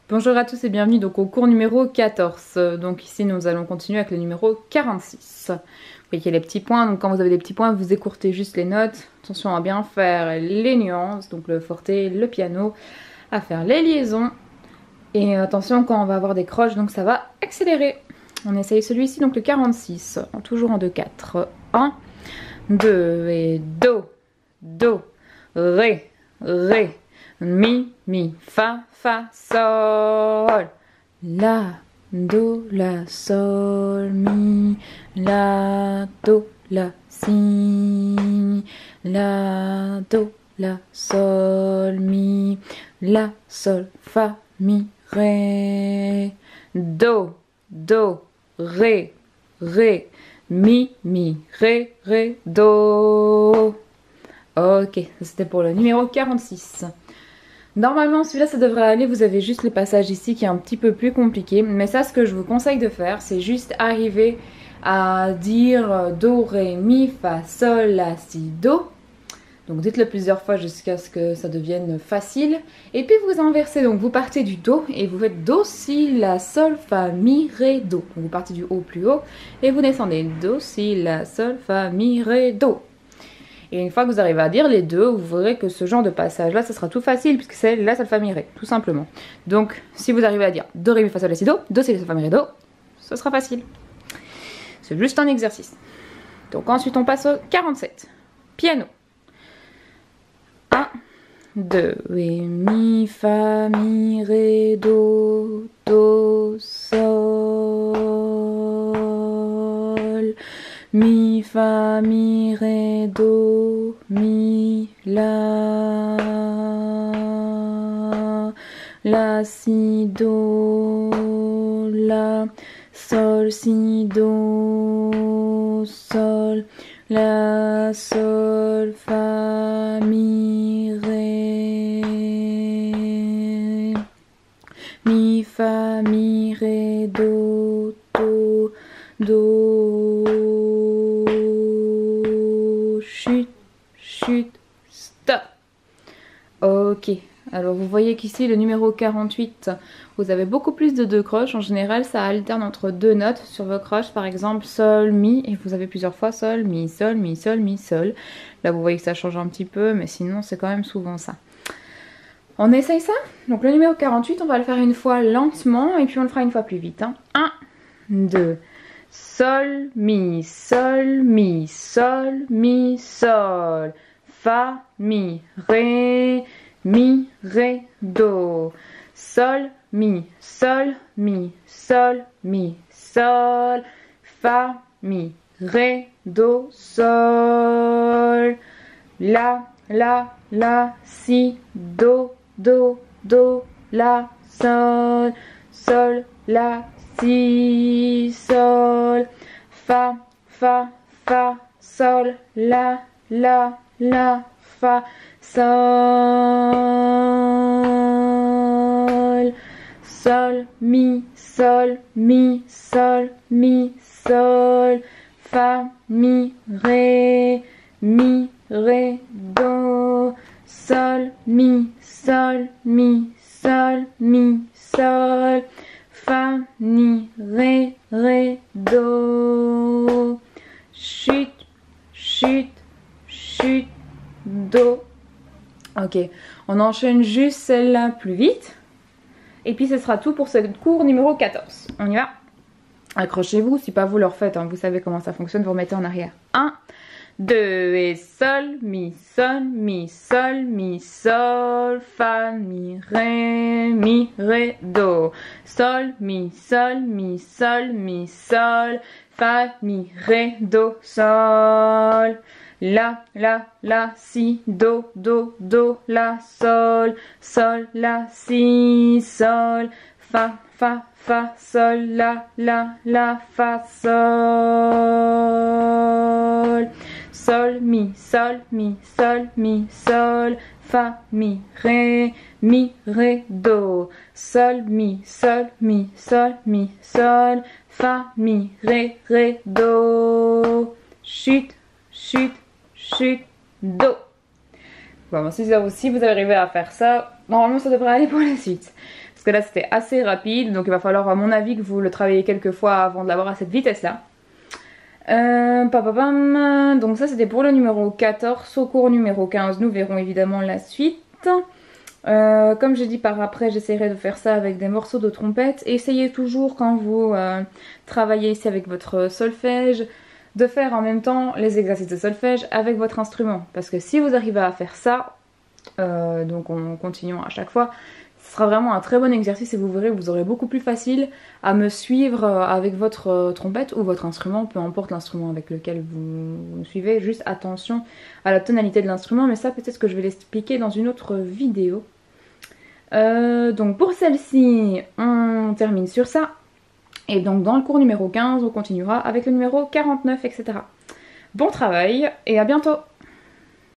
Bonjour à tous et bienvenue donc au cours numéro 14. Donc ici nous allons continuer avec le numéro 46. Vous voyez les petits points, donc quand vous avez des petits points, vous écourtez juste les notes. Attention à bien faire les nuances, donc le forte, le piano, à faire les liaisons. Et attention quand on va avoir des croches, donc ça va accélérer. On essaye celui-ci, donc le 46, toujours en 2-4. 1, 2 et do, do, ré, ré. Mi, mi, fa, fa, sol. La, do, la, sol, mi. La, do, la, si. La, do, la, sol, mi. La, sol, fa, mi, ré. Do, do, ré, ré. Mi, mi, ré, ré, do. Ok, c'était pour le numéro 46. Normalement celui-là ça devrait aller, vous avez juste le passage ici qui est un petit peu plus compliqué. Mais ça ce que je vous conseille de faire c'est juste arriver à dire do, ré, mi, fa, sol, la, si, do. Donc dites-le plusieurs fois jusqu'à ce que ça devienne facile. Et puis vous inversez, donc vous partez du do et vous faites do, si, la, sol, fa, mi, ré, do. Donc vous partez du haut plus haut et vous descendez do, si, la, sol, fa, mi, ré, do. Et une fois que vous arrivez à dire les deux, vous verrez que ce genre de passage-là, ça sera tout facile, puisque c'est la, sol, fa, mi, ré, tout simplement. Donc, si vous arrivez à dire do, ré, mi, fa, sol, la, si, do, si, la, sol, fa, mi, ré, do, ce sera facile. C'est juste un exercice. Donc ensuite, on passe au 47. Piano. 1, 2, ré, mi, fa, mi, ré, do, sol. Mi, fa, mi, ré, do, mi, la, si, do, la, sol, si, do, sol, la, sol, fa, mi, ré, mi, fa, mi, ré, do, do, chute, chute, stop. Ok, alors vous voyez qu'ici le numéro 48, vous avez beaucoup plus de deux croches. En général, ça alterne entre deux notes sur vos croches, par exemple sol, mi, et vous avez plusieurs fois sol, mi, sol, mi, sol, mi, sol. Là, vous voyez que ça change un petit peu, mais sinon, c'est quand même souvent ça. On essaye ça? Donc le numéro 48, on va le faire une fois lentement, et puis on le fera une fois plus vite. 1, 2, sol, mi, sol, mi, sol, mi, sol, fa, mi, ré, do, sol, mi, sol, mi, sol, mi, sol, fa, mi, ré, do, sol, la, si, do, la, sol, sol, la, si, sol, fa, sol, la, fa, sol, sol, mi, sol, mi, sol, mi, sol, fa, mi, ré, do, sol, mi, sol, mi, sol, mi, sol, fa, mi, ré, do, chute, chute, chute, do. Ok, on enchaîne juste celle-là plus vite. Et puis ce sera tout pour ce cours numéro 14. On y va. Accrochez-vous, si pas vous le refaites, hein, vous savez comment ça fonctionne, vous remettez en arrière. 1, 2 et sol, mi, sol, mi, sol, mi, sol, fa, mi, ré, do. Sol, mi, sol, mi, sol, mi, sol, fa, mi, ré, do, sol. La, si, do, la, sol, la, si, sol, fa, sol, la, fa, sol. Sol, mi, sol, mi, sol, mi, sol, fa, mi, ré, do. Sol, mi, sol, mi, sol, mi, sol, fa, mi, ré, do. Chute, chute, chute, do. Bon, si vous arrivez à faire ça, normalement ça devrait aller pour la suite. Parce que là c'était assez rapide, donc il va falloir à mon avis que vous le travaillez quelques fois avant de l'avoir à cette vitesse-là. Donc ça c'était pour le numéro 14, au cours numéro 15 nous verrons évidemment la suite. Comme j'ai dit par après, j'essaierai de faire ça avec des morceaux de trompette. Essayez toujours quand vous travaillez ici avec votre solfège de faire en même temps les exercices de solfège avec votre instrument, parce que si vous arrivez à faire ça, donc en continuant à chaque fois, ce sera vraiment un très bon exercice et vous verrez que vous aurez beaucoup plus facile à me suivre avec votre trompette ou votre instrument, peu importe l'instrument avec lequel vous me suivez. Juste attention à la tonalité de l'instrument, mais ça peut-être que je vais l'expliquer dans une autre vidéo. Donc pour celle-ci, on termine sur ça. Et donc dans le cours numéro 15, on continuera avec le numéro 49, etc. Bon travail et à bientôt!